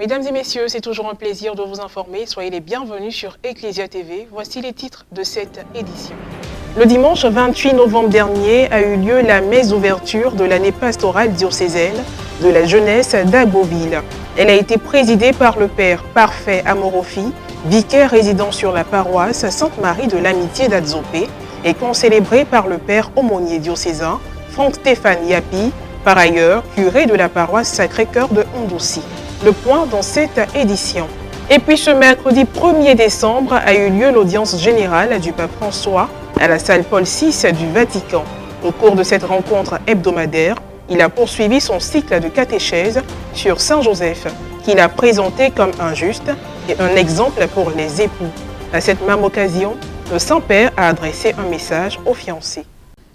Mesdames et messieurs, c'est toujours un plaisir de vous informer. Soyez les bienvenus sur Ecclesia TV. Voici les titres de cette édition. Le dimanche 28 novembre dernier a eu lieu la messe d'ouverture de l'année pastorale diocésaine de la jeunesse d'Agboville. Elle a été présidée par le Père Parfait Amorofi, vicaire résidant sur la paroisse Sainte-Marie de l'Amitié d'Adzopé, et concélébrée par le Père aumônier diocésain Franck Stéphane Yapi, par ailleurs curé de la paroisse Sacré-Cœur de Ndoussi. Le point dans cette édition. Et puis ce mercredi 1er décembre a eu lieu l'audience générale du pape François à la salle Paul VI du Vatican. Au cours de cette rencontre hebdomadaire, il a poursuivi son cycle de catéchèse sur Saint Joseph, qu'il a présenté comme un juste et un exemple pour les époux. À cette même occasion, le Saint-Père a adressé un message aux fiancés.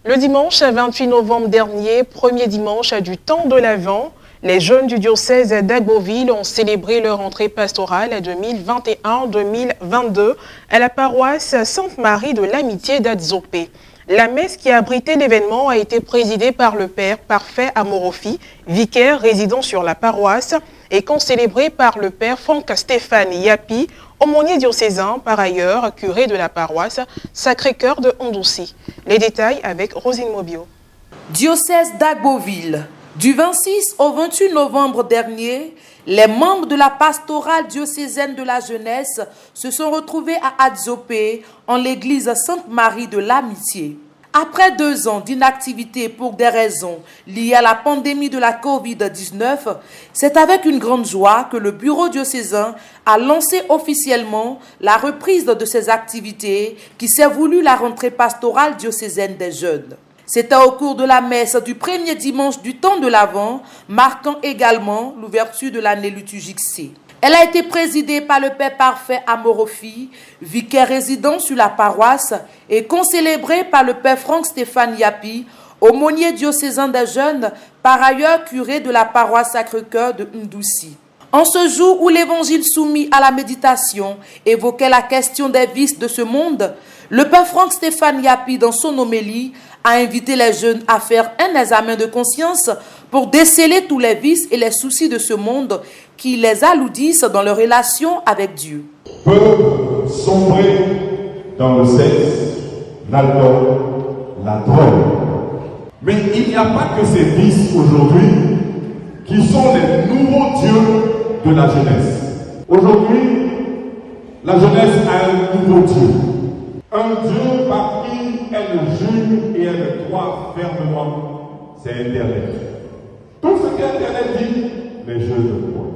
Le dimanche 28 novembre dernier, premier dimanche du temps de l'Avent, les jeunes du diocèse d'Agboville ont célébré leur entrée pastorale 2021-2022 à la paroisse Sainte-Marie de l'Amitié d'Adzopé. La messe qui a abrité l'événement a été présidée par le Père Parfait Amorofi, vicaire résidant sur la paroisse, et concélébrée par le Père Franck Stéphane Yapi, aumônier diocésain, par ailleurs curé de la paroisse Sacré-Cœur de Ndoussi. Les détails avec Rosine Mobio. Diocèse d'Agboville. Du 26 au 28 novembre dernier, les membres de la pastorale diocésaine de la jeunesse se sont retrouvés à Adzopé, en l'église Sainte-Marie de l'Amitié. Après 2 ans d'inactivité pour des raisons liées à la pandémie de la Covid-19, c'est avec une grande joie que le bureau diocésain a lancé officiellement la reprise de ses activités qui s'est voulu la rentrée pastorale diocésaine des jeunes. C'était au cours de la messe du premier dimanche du temps de l'Avent, marquant également l'ouverture de l'année liturgique C. Elle a été présidée par le Père Parfait Amorofi, vicaire résident sur la paroisse, et concélébrée par le Père Franck Stéphane Yapi, aumônier diocésain des jeunes, par ailleurs curé de la paroisse Sacré-Cœur de Ndoussi. En ce jour où l'évangile soumis à la méditation évoquait la question des vices de ce monde, le Père Franck Stéphane Yapi, dans son homélie, a invité les jeunes à faire un examen de conscience pour déceler tous les vices et les soucis de ce monde qui les alourdissent dans leur relation avec Dieu. Peuvent sombrer dans le sexe, l'alcool, la drogue. Mais il n'y a pas que ces vices aujourd'hui qui sont les nouveaux dieux de la jeunesse. Aujourd'hui, la jeunesse a un nouveau Dieu. Un Dieu par qui elle juge et elle croit fermement, c'est Internet. Tout ce qu'Internet dit, les jeunes croient.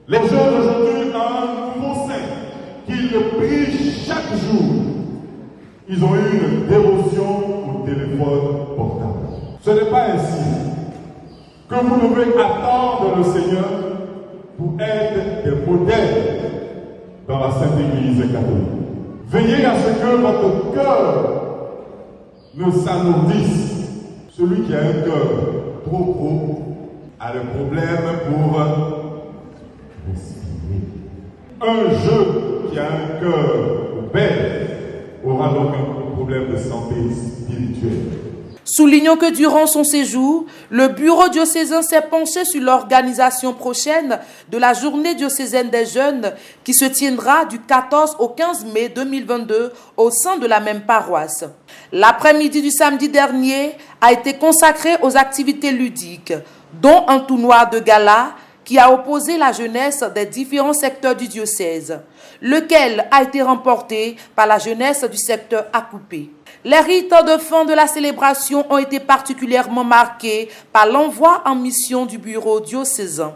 Les jeunes aujourd'hui ont un nouveau saint qu'ils prient chaque jour. Ils ont eu une dévotion au téléphone portable. Ce n'est pas ainsi que vous devez attendre le Seigneur pour être des modèles dans la Sainte Église catholique. Veillez à ce que votre cœur ne s'alourdisse. Celui qui a un cœur trop gros a le problème pour respirer. Un jeune qui a un cœur obèse aura donc un problème de santé spirituelle. Soulignons que durant son séjour, le bureau diocésain s'est penché sur l'organisation prochaine de la journée diocésaine des jeunes qui se tiendra du 14 au 15 mai 2022 au sein de la même paroisse. L'après-midi du samedi dernier a été consacré aux activités ludiques, dont un tournoi de gala qui a opposé la jeunesse des différents secteurs du diocèse, lequel a été remporté par la jeunesse du secteur Akoupé. Les rites de fin de la célébration ont été particulièrement marqués par l'envoi en mission du bureau diocésain.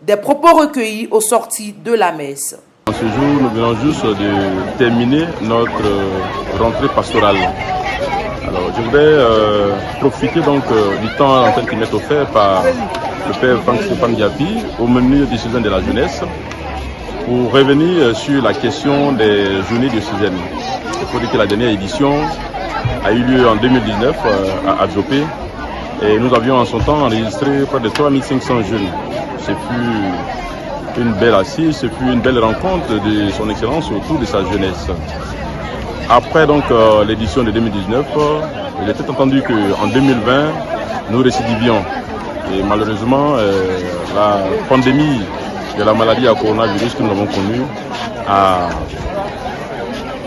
Des propos recueillis aux sorties de la messe. En ce jour, nous venons juste de terminer notre rentrée pastorale. Alors, je voudrais profiter donc du temps en fait, qui m'est offert par le père Franck Stéphane Diaby, au menu diocésain de la jeunesse, pour revenir sur la question des journées diocésaines. Il faut dire que la dernière édition a eu lieu en 2019 à Adzopé et nous avions en son temps enregistré près de 3500 jeunes. Ce fut une belle assise, ce fut une belle rencontre de son excellence autour de sa jeunesse. Après donc l'édition de 2019, il était entendu qu'en 2020, nous récidivions. Et malheureusement, la pandémie de la maladie à coronavirus que nous avons connue a,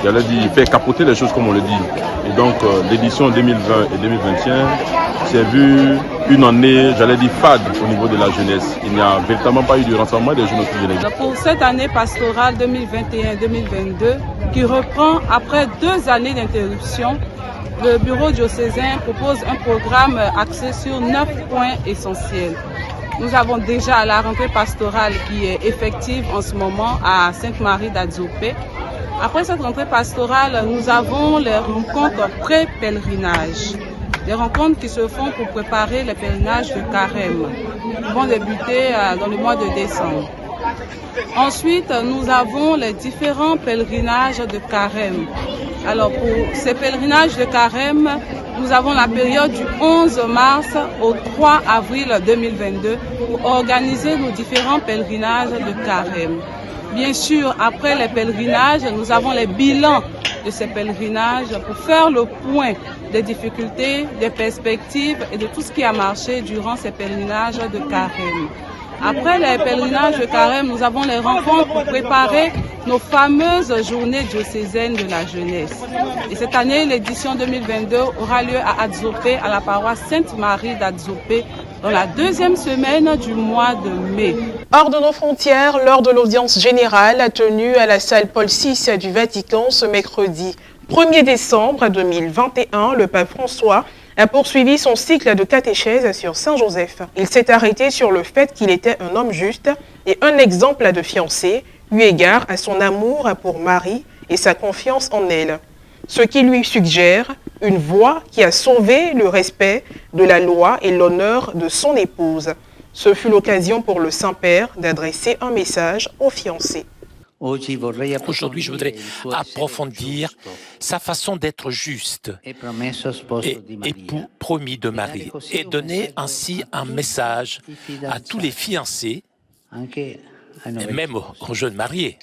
j'allais dire, fait capoter les choses comme on le dit. Et donc l'édition 2020 et 2021 s'est vue une année, j'allais dire, fade au niveau de la jeunesse. Il n'y a véritablement pas eu de rassemblement des jeunes autour de l'église. Pour cette année pastorale 2021-2022, qui reprend après 2 années d'interruption, le bureau diocésain propose un programme axé sur 9 points essentiels. Nous avons déjà la rentrée pastorale qui est effective en ce moment à Sainte-Marie d'Adzopé. Après cette rentrée pastorale, nous avons les rencontres pré-pèlerinage. Des rencontres qui se font pour préparer les pèlerinages de Carême, qui vont débuter dans le mois de décembre. Ensuite, nous avons les différents pèlerinages de Carême. Alors pour ces pèlerinages de Carême, nous avons la période du 11 mars au 3 avril 2022 pour organiser nos différents pèlerinages de Carême. Bien sûr, après les pèlerinages, nous avons les bilans de ces pèlerinages pour faire le point des difficultés, des perspectives et de tout ce qui a marché durant ces pèlerinages de Carême. Après les pèlerinages de Carême, nous avons les rencontres pour préparer nos fameuses journées diocésaines de la jeunesse. Et cette année, l'édition 2022 aura lieu à Adzopé, à la paroisse Sainte-Marie d'Adzopé, dans la 2e semaine du mois de mai. Hors de nos frontières, lors de l'audience générale tenue à la salle Paul VI du Vatican ce mercredi 1er décembre 2021, le pape François a poursuivi son cycle de catéchèse sur Saint Joseph. Il s'est arrêté sur le fait qu'il était un homme juste et un exemple de fiancé, eu égard à son amour pour Marie et sa confiance en elle. Ce qui lui suggère une voie qui a sauvé le respect de la loi et l'honneur de son épouse. Ce fut l'occasion pour le Saint-Père d'adresser un message aux fiancés. Aujourd'hui, je voudrais approfondir sa façon d'être juste et époux promis de Marie et donner ainsi un message à tous les fiancés, même aux jeunes mariés.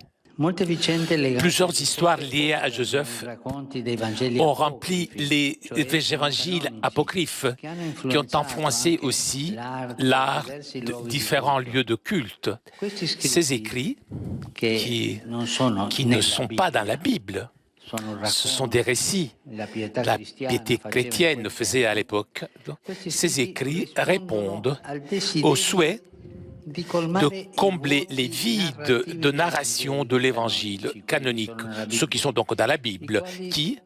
Plusieurs histoires liées à Joseph ont rempli les évangiles apocryphes qui ont influencé aussi l'art de différents lieux de culte. Ces écrits qui ne sont pas dans la Bible, ce sont des récits. La piété chrétienne faisait à l'époque. Ces écrits répondent au souhait de combler les vides de narration de l'évangile canonique, ceux qui sont donc dans la Bible, qui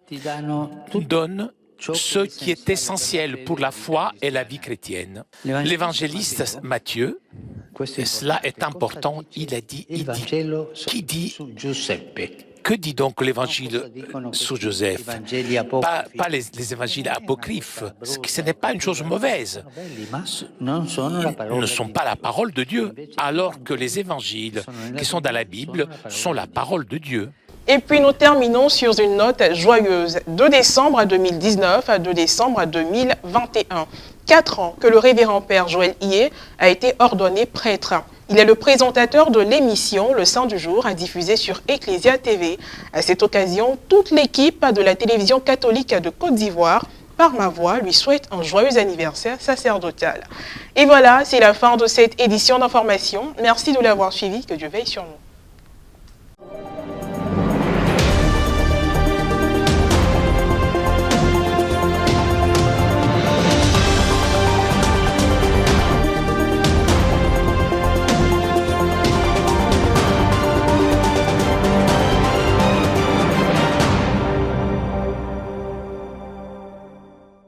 donnent ce qui est essentiel pour la foi et la vie chrétienne. L'évangéliste Matthieu, et cela est important, que dit donc l'évangile sur Joseph? Pas les évangiles apocryphes. Ce n'est pas une chose mauvaise. Ne sont pas la parole de Dieu, alors que les évangiles qui sont dans la Bible sont la parole de Dieu. Et puis nous terminons sur une note joyeuse. 2 décembre 2019 à 2 décembre 2021. 4 ans que le révérend Père Joël Hié a été ordonné prêtre. Il est le présentateur de l'émission Le Saint du Jour, diffusée sur Ecclesia TV. À cette occasion, toute l'équipe de la télévision catholique de Côte d'Ivoire, par ma voix, lui souhaite un joyeux anniversaire sacerdotal. Et voilà, c'est la fin de cette édition d'information. Merci de l'avoir suivi, que Dieu veille sur nous.